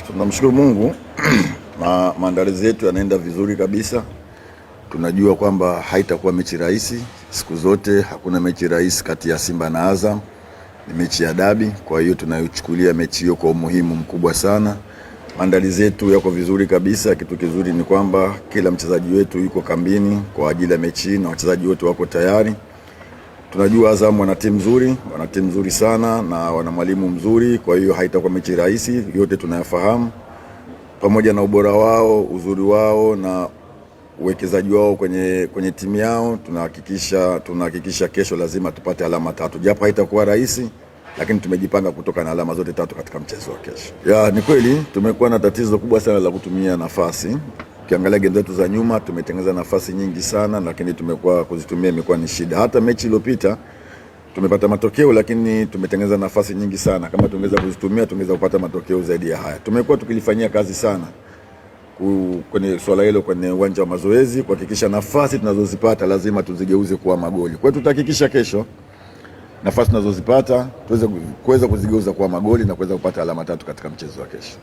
Tunamshukuru Mungu. Maandalizi yetu yanaenda vizuri kabisa. Tunajua kwamba haitakuwa mechi rahisi. Siku zote hakuna mechi rahisi kati ya Simba na Azam. Ni mechi ya dabi, kwa hiyo tunayochukulia mechi hiyo kwa umuhimu mkubwa sana. Maandalizi yetu yako vizuri kabisa. Kitu kizuri ni kwamba kila mchezaji wetu yuko kambini kwa ajili ya mechi na wachezaji wote wako tayari. Tunajua Azam wana timu nzuri sana na wana mwalimu mzuri, kwa hiyo haitakuwa mechi rahisi. Yote tunayafahamu. Pamoja na ubora wao, uzuri wao na uwekezaji wao kwenye timu yao, tunahakikisha kesho lazima tupate alama 3. Japo haitakuwa rahisi, lakini tumejipanga kutoka na alama zote 3 katika mchezo wa kesho. Ni kweli tumekuwa na tatizo kubwa sana la kutumia nafasi. Ukiangalia game zetu za nyuma tumetengeneza nafasi nyingi sana, lakini tumekuwa kuzitumia imekuwa ni shida. Hata mechi iliyopita tumepata matokeo, lakini tumetengeneza nafasi nyingi sana. Kama tungeweza kuzitumia tungeweza kupata matokeo zaidi ya haya. Tumekuwa tukilifanyia kazi sana kwenye swala hilo kwenye uwanja wa mazoezi, kuhakikisha nafasi tunazozipata lazima tuzigeuze kuwa magoli. Kwa hiyo tutahakikisha kesho nafasi tunazozipata tuweze kuzigeuza kuwa magoli na kuweza kupata alama 3 katika mchezo wa kesho.